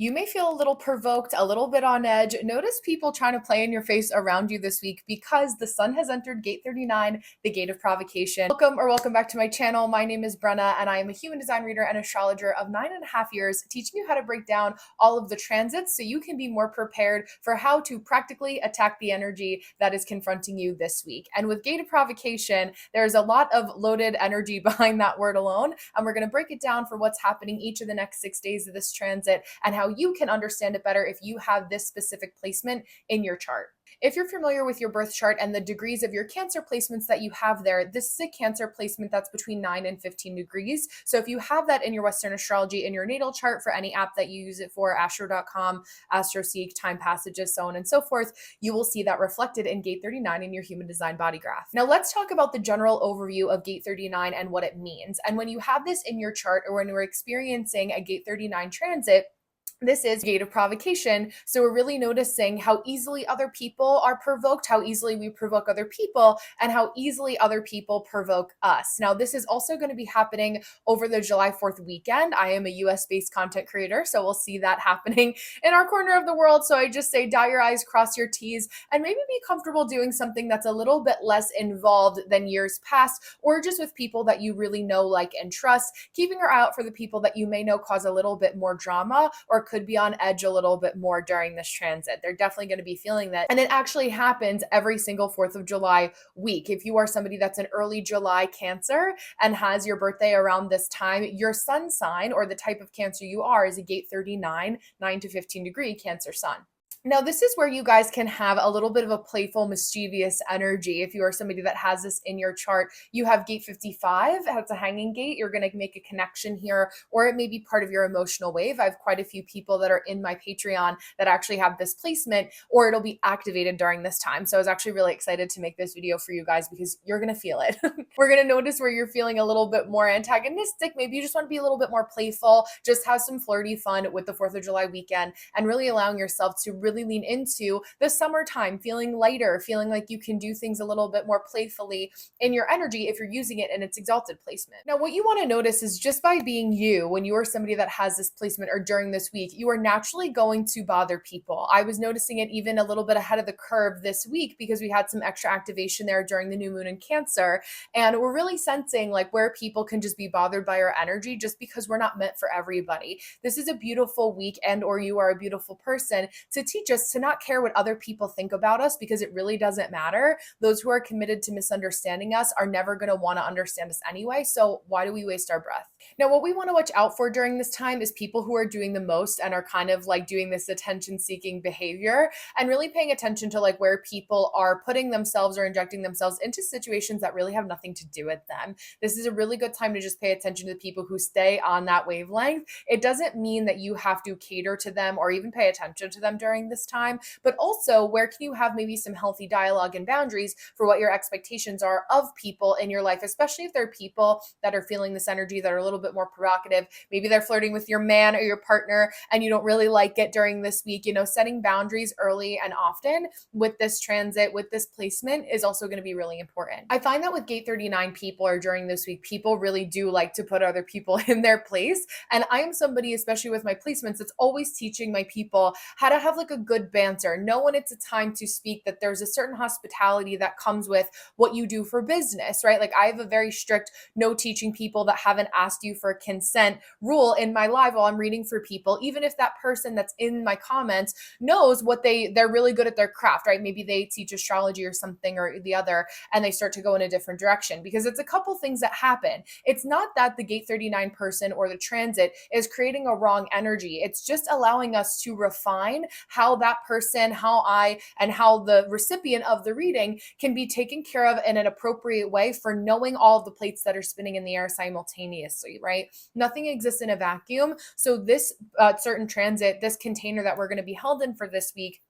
You may feel a little provoked, a little bit on edge. Notice people trying to play in your face around you this week because the sun has entered gate 39, the gate of provocation. Welcome back to my channel. My name is Brenna, and I am a human design reader and astrologer of 9.5 years, teaching you how to break down all of the transits so you can be more prepared for how to practically attack the energy that is confronting you this week. And with gate of provocation, there's a lot of loaded energy behind that word alone, and we're going to break it down for what's happening each of the next 6 days of this transit and how you can understand it better if you have this specific placement in your chart. If you're familiar with your birth chart and the degrees of your Cancer placements that you have there, this is a Cancer placement that's between 9 and 15 degrees. So if you have that in your Western astrology in your natal chart for any app that you use it for, astro.com, AstroSeek, Time Passages, so on and so forth, you will see that reflected in gate 39 in your human design body graph. Now let's talk about the general overview of gate 39 and what it means. And when you have this in your chart or when we're experiencing a gate 39 transit, this is gate of provocation. So we're really noticing how easily other people are provoked, how easily we provoke other people, and how easily other people provoke us. Now, this is also going to be happening over the July 4th weekend. I am a US-based content creator, so we'll see that happening in our corner of the world. So I just say dot your I's, cross your T's, and maybe be comfortable doing something that's a little bit less involved than years past, or just with people that you really know, like, and trust, keeping your eye out for the people that you may know cause a little bit more drama or could be on edge a little bit more during this transit. They're definitely going to be feeling that. And it actually happens every single 4th of July week. If you are somebody that's an early July Cancer and has your birthday around this time, your sun sign or the type of Cancer you are is a gate 39, 9 to 15 degree Cancer sun. Now, this is where you guys can have a little bit of a playful, mischievous energy. If you are somebody that has this in your chart, you have gate 55, it's a hanging gate. You're going to make a connection here, or it may be part of your emotional wave. I have quite a few people that are in my Patreon that actually have this placement, or it'll be activated during this time. So I was actually really excited to make this video for you guys because you're going to feel it. We're going to notice where you're feeling a little bit more antagonistic. Maybe you just want to be a little bit more playful, just have some flirty fun with the 4th of July weekend and really allowing yourself to really lean into the summertime, feeling lighter, feeling like you can do things a little bit more playfully in your energy if you're using it in its exalted placement. Now, what you want to notice is just by being you, when you are somebody that has this placement or during this week, you are naturally going to bother people. I was noticing it even a little bit ahead of the curve this week because we had some extra activation there during the new moon in Cancer. And we're really sensing like where people can just be bothered by our energy just because we're not meant for everybody. This is a beautiful week or you are a beautiful person to teach us to not care what other people think about us because it really doesn't matter. Those who are committed to misunderstanding us are never going to want to understand us anyway. So why do we waste our breath? Now, what we want to watch out for during this time is people who are doing the most and are kind of like doing this attention seeking behavior and really paying attention to like where people are putting themselves or injecting themselves into situations that really have nothing to do with them. This is a really good time to just pay attention to the people who stay on that wavelength. It doesn't mean that you have to cater to them or even pay attention to them during this time, but also where can you have maybe some healthy dialogue and boundaries for what your expectations are of people in your life, especially if they're people that are feeling this energy that are a little bit more provocative. Maybe they're flirting with your man or your partner and you don't really like it during this week. Setting boundaries early and often with this transit, with this placement is also going to be really important. I find that with gate 39 people or during this week, people really do like to put other people in their place. And I am somebody, especially with my placements, that's always teaching my people how to have like a good banter, know when it's a time to speak, that there's a certain hospitality that comes with what you do for business, right? Like I have a very strict no teaching people that haven't asked you for consent rule in my live while I'm reading for people, even if that person that's in my comments knows what they're really good at their craft, right? Maybe they teach astrology or something or the other, and they start to go in a different direction because it's a couple things that happen. It's not that the gate 39 person or the transit is creating a wrong energy. It's just allowing us to refine how that person, how I, and how the recipient of the reading can be taken care of in an appropriate way for knowing all of the plates that are spinning in the air simultaneously, right? Nothing exists in a vacuum. So this certain transit, this container that we're going to be held in for this week,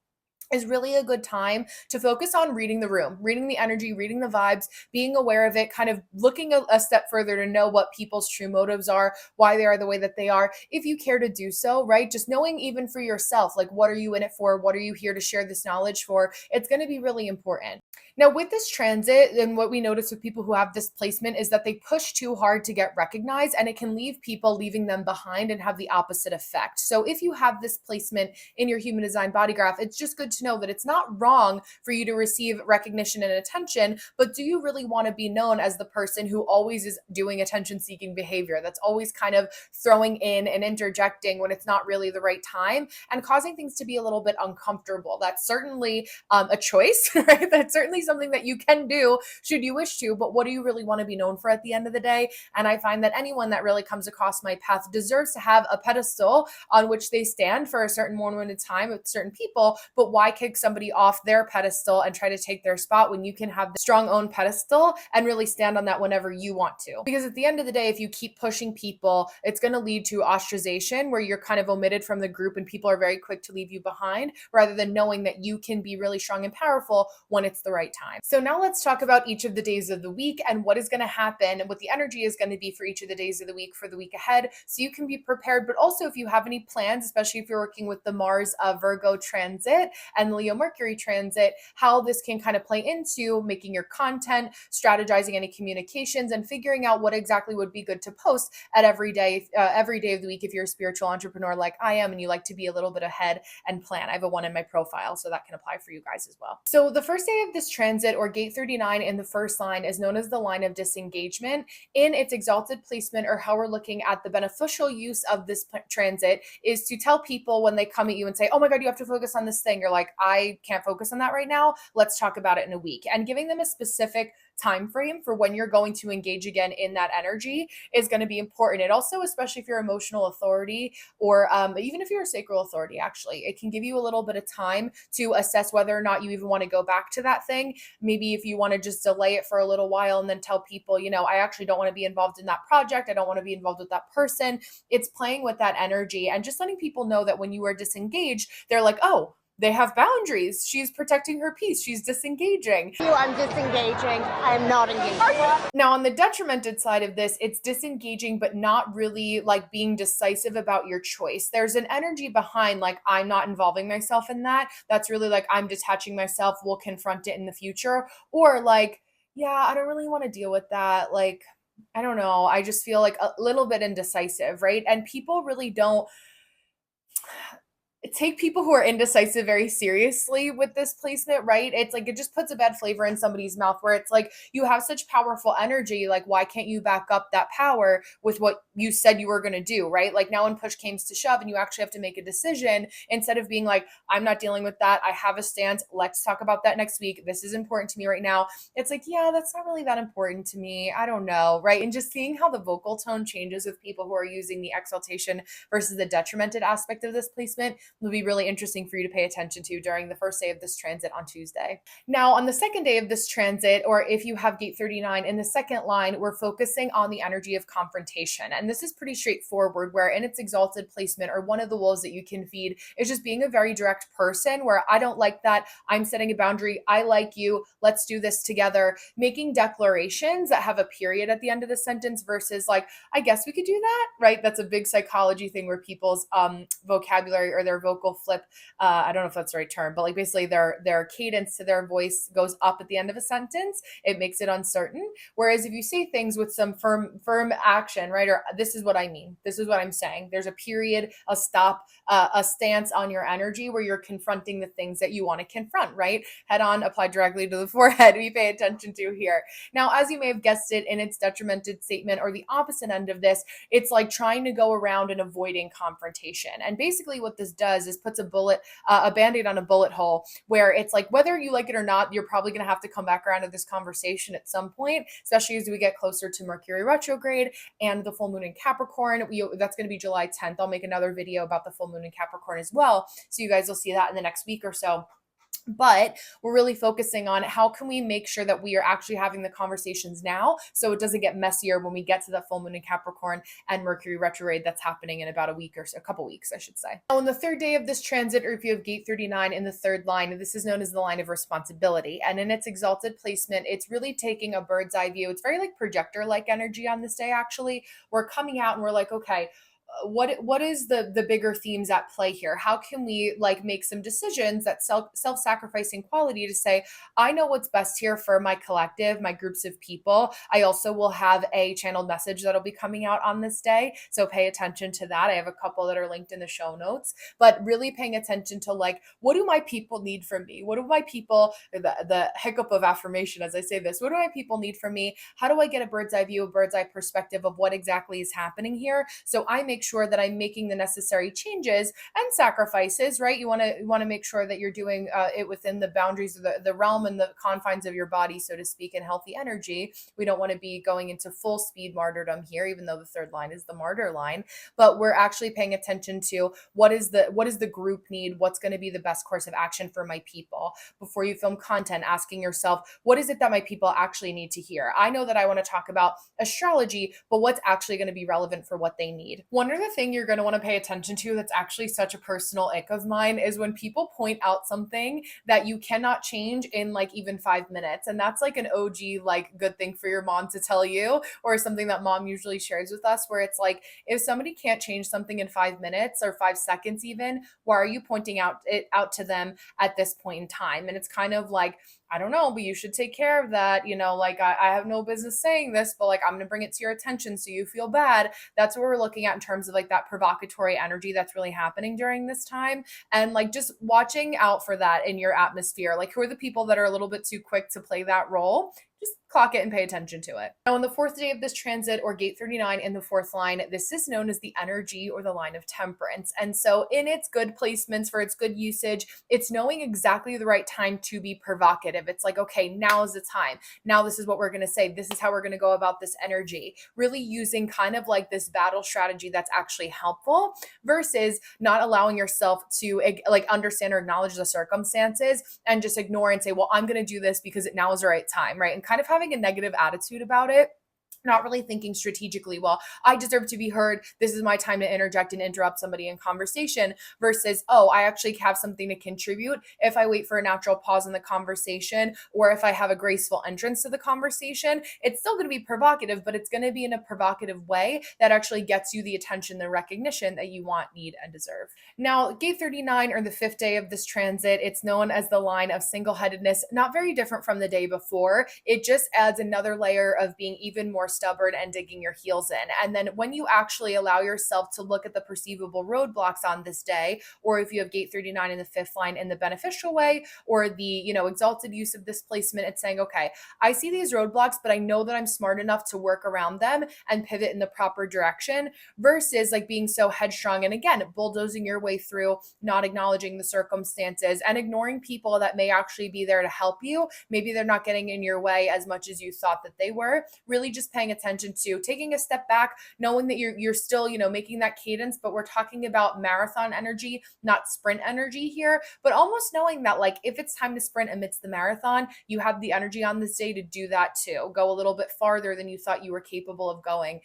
is really a good time to focus on reading the room, reading the energy, reading the vibes, being aware of it, kind of looking a step further to know what people's true motives are, why they are the way that they are, if you care to do so, right? Just knowing even for yourself, like what are you in it for? What are you here to share this knowledge for? It's going to be really important. Now, with this transit, and what we notice with people who have this placement is that they push too hard to get recognized, and it can leave people leaving them behind and have the opposite effect. So, if you have this placement in your human design body graph, it's just good to know that it's not wrong for you to receive recognition and attention, but do you really want to be known as the person who always is doing attention seeking behavior, that's always kind of throwing in and interjecting when it's not really the right time and causing things to be a little bit uncomfortable? That's certainly a choice, right? That's certainly something that you can do should you wish to, but what do you really want to be known for at the end of the day? And I find that anyone that really comes across my path deserves to have a pedestal on which they stand for a certain moment in time with certain people, but why kick somebody off their pedestal and try to take their spot when you can have the strong own pedestal and really stand on that whenever you want to? Because at the end of the day, if you keep pushing people, it's going to lead to ostracization where you're kind of omitted from the group and people are very quick to leave you behind, rather than knowing that you can be really strong and powerful when it's the right time. So now let's talk about each of the days of the week and what is going to happen and what the energy is going to be for each of the days of the week for the week ahead, so you can be prepared. But also, if you have any plans, especially if you're working with the Mars Virgo transit and Leo Mercury transit, how this can kind of play into making your content, strategizing any communications, and figuring out what exactly would be good to post at every day of the week if you're a spiritual entrepreneur like I am and you like to be a little bit ahead and plan. I have a 1 in my profile, so that can apply for you guys as well. So the first day of this transit, or gate 39 in the first line, is known as the line of disengagement. In its exalted placement, or how we're looking at the beneficial use of this transit, is to tell people when they come at you and say, oh my God, you have to focus on this thing. You're like, I can't focus on that right now. Let's talk about it in a week. And giving them a specific time frame for when you're going to engage again in that energy is going to be important. It also, especially if you're emotional authority, or even if you're a sacral authority, actually, it can give you a little bit of time to assess whether or not you even want to go back to that thing. Maybe if you want to just delay it for a little while and then tell people, I actually don't want to be involved in that project. I don't want to be involved with that person. It's playing with that energy and just letting people know that when you are disengaged, they're like, oh, they have boundaries. She's protecting her peace. She's disengaging. I'm disengaging. I'm not engaging. Now, on the detrimented side of this, it's disengaging, but not really like being decisive about your choice. There's an energy behind like, I'm not involving myself in that. That's really like, I'm detaching myself. We'll confront it in the future. Or like, yeah, I don't really want to deal with that. Like, I don't know. I just feel like a little bit indecisive, right? And people really don't take people who are indecisive very seriously with this placement, right? It's like it just puts a bad flavor in somebody's mouth where it's like, you have such powerful energy. Like, why can't you back up that power with what you said you were going to do, right? Like, now when push comes to shove and you actually have to make a decision, instead of being like, I'm not dealing with that. I have a stance. Let's talk about that next week. This is important to me right now. It's like, yeah, that's not really that important to me. I don't know, right? And just seeing how the vocal tone changes with people who are using the exaltation versus the detrimented aspect of this placement will be really interesting for you to pay attention to during the first day of this transit on Tuesday. Now, on the second day of this transit, or if you have gate 39 in the second line, we're focusing on the energy of confrontation. And this is pretty straightforward, where in its exalted placement, or one of the wolves that you can feed is just being a very direct person where I don't like that. I'm setting a boundary. I like you. Let's do this together. Making declarations that have a period at the end of the sentence versus like, I guess we could do that, right? That's a big psychology thing where people's vocabulary or their vocal flip, I don't know if that's the right term, but like basically their cadence to their voice goes up at the end of a sentence. It makes it uncertain. Whereas if you say things with some firm action, right? Or this is what I mean. This is what I'm saying. There's a period, a stop, a stance on your energy where you're confronting the things that you want to confront, right? Head on, apply directly to the forehead. We pay attention to here. Now, as you may have guessed it, in its detrimented statement, or the opposite end of this, it's like trying to go around and avoiding confrontation. And basically what this does is puts a band-aid on a bullet hole, where it's like, whether you like it or not, you're probably going to have to come back around to this conversation at some point, especially as we get closer to Mercury retrograde and the full moon in Capricorn. That's going to be July 10th. I'll make another video about the full moon in Capricorn as well, so you guys will see that in the next week or so. But we're really focusing on how can we make sure that we are actually having the conversations now, so it doesn't get messier when we get to that full moon in Capricorn and Mercury retrograde that's happening in about a week or so, a couple weeks, I should say. Now, on the third day of this transit, or if you have gate 39 in the third line, this is known as the line of responsibility. And in its exalted placement, it's really taking a bird's eye view. It's very like projector-like energy on this day, actually. We're coming out and we're like, okay, what is the bigger themes at play here? How can we like make some decisions that self-sacrificing quality to say, I know what's best here for my collective, my groups of people. I also will have a channeled message that'll be coming out on this day, so pay attention to that. I have a couple that are linked in the show notes, but really paying attention to like, what do my people need from me? What do my people, the hiccup of affirmation as I say this, what do my people need from me? How do I get a bird's eye view, a bird's eye perspective of what exactly is happening here, so I make sure that I'm making the necessary changes and sacrifices, right? You want to make sure that you're doing it within the boundaries of the realm and the confines of your body, so to speak, in healthy energy. We don't want to be going into full speed martyrdom here, even though the third line is the martyr line, but we're actually paying attention to what is the group need, what's going to be the best course of action for my people. Before you film content, asking yourself, what is it that my people actually need to hear? I know that I want to talk about astrology, but what's actually going to be relevant for what they need? One other thing you're going to want to pay attention to that's actually such a personal ick of mine is when people point out something that you cannot change in like even 5 minutes. And that's like an OG, like good thing for your mom to tell you, or something that mom usually shares with us, where it's like, if somebody can't change something in 5 minutes or 5 seconds even, why are you pointing out to them at this point in time? And it's kind of like, I don't know, but you should take care of that. Like I have no business saying this, but like I'm going to bring it to your attention so you feel bad. That's what we're looking at in terms of like that provocatory energy that's really happening during this time. And like just watching out for that in your atmosphere. Like, who are the people that are a little bit too quick to play that role? Just clock it and pay attention to it. Now, on the fourth day of this transit, or gate 39 in the fourth line, this is known as the energy or the line of temperance. And so in its good placements, for its good usage, it's knowing exactly the right time to be provocative. It's like, okay, now is the time. Now this is what we're going to say. This is how we're going to go about this energy. Really using kind of like this battle strategy that's actually helpful, versus not allowing yourself to like understand or acknowledge the circumstances and just ignore and say, well, I'm going to do this because now is the right time, right? And kind of having a negative attitude about it, not really thinking strategically, well, I deserve to be heard. This is my time to interject and interrupt somebody in conversation, versus, oh, I actually have something to contribute. If I wait for a natural pause in the conversation, or if I have a graceful entrance to the conversation, it's still going to be provocative, but it's going to be in a provocative way that actually gets you the attention, the recognition that you want, need, and deserve. Now, gate 39, or the fifth day of this transit, it's known as the line of single-headedness, not very different from the day before. It just adds another layer of being even more stubborn and digging your heels in. And then when you actually allow yourself to look at the perceivable roadblocks on this day, or if you have gate 39 in the fifth line in the beneficial way, or the, exalted use of this placement, it's saying, okay, I see these roadblocks, but I know that I'm smart enough to work around them and pivot in the proper direction, versus like being so headstrong and again, bulldozing your way through, not acknowledging the circumstances and ignoring people that may actually be there to help you. Maybe they're not getting in your way as much as you thought that they were. Really just paying attention to taking a step back, knowing that you're still, making that cadence, but we're talking about marathon energy, not sprint energy here, but almost knowing that like if it's time to sprint amidst the marathon, you have the energy on this day to do that too. Go a little bit farther than you thought you were capable of going,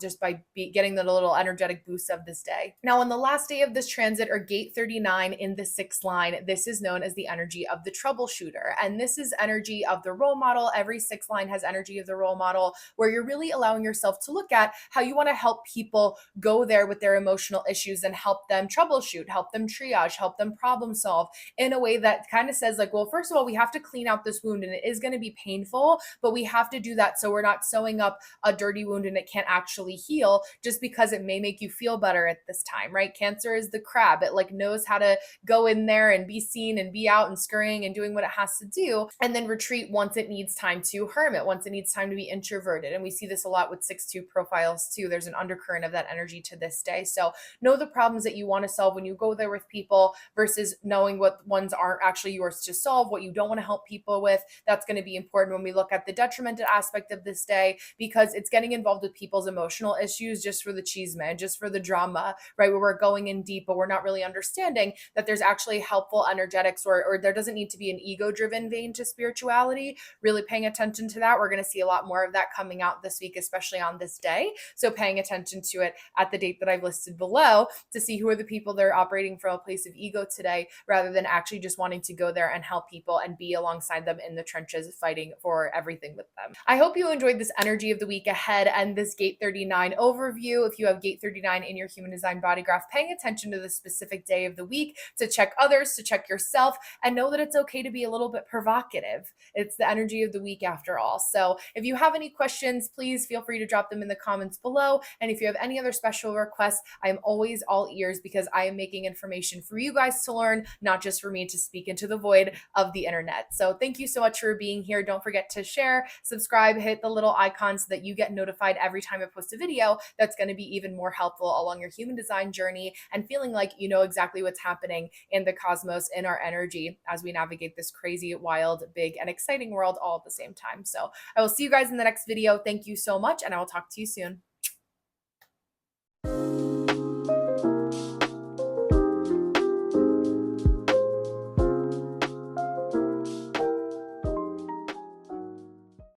just by getting the little energetic boost of this day. Now, on the last day of this transit, or gate 39 in the sixth line, this is known as the energy of the troubleshooter. And this is energy of the role model. Every sixth line has energy of the role model, where you're really allowing yourself to look at how you want to help people go there with their emotional issues and help them troubleshoot, help them triage, help them problem solve in a way that kind of says like, well, first of all, we have to clean out this wound and it is going to be painful, but we have to do that so we're not sewing up a dirty wound and it can't actually heal just because it may make you feel better at this time, right? Cancer is the crab. It like knows how to go in there and be seen and be out and scurrying and doing what it has to do, and then retreat once it needs time to hermit, once it needs time to be introverted. And we see this a lot with 6-2 profiles too. There's an undercurrent of that energy to this day. So know the problems that you want to solve when you go there with people, versus knowing what ones aren't actually yours to solve, what you don't want to help people with. That's going to be important when we look at the detrimented aspect of this day, because it's getting involved with people's emotional issues just for the cheese man, just for the drama, right? Where we're going in deep, but we're not really understanding that there's actually helpful energetics, or there doesn't need to be an ego-driven vein to spirituality. Really paying attention to that. We're going to see a lot more of that coming out out this week, especially on this day. So paying attention to it at the date that I've listed below to see who are the people that are operating from a place of ego today, rather than actually just wanting to go there and help people and be alongside them in the trenches fighting for everything with them. I hope you enjoyed this energy of the week ahead and this Gate 39 overview. If you have Gate 39 in your human design body graph, paying attention to the specific day of the week to check others, to check yourself, and know that it's okay to be a little bit provocative. It's the energy of the week after all. So if you have any questions, please feel free to drop them in the comments below. And if you have any other special requests, I am always all ears, because I am making information for you guys to learn, not just for me to speak into the void of the internet. So thank you so much for being here. Don't forget to share, subscribe, hit the little icon so that you get notified every time I post a video. That's going to be even more helpful along your human design journey and feeling like you know exactly what's happening in the cosmos, in our energy, as we navigate this crazy, wild, big, and exciting world all at the same time. So I will see you guys in the next video. Thank you so much, and I will talk to you soon.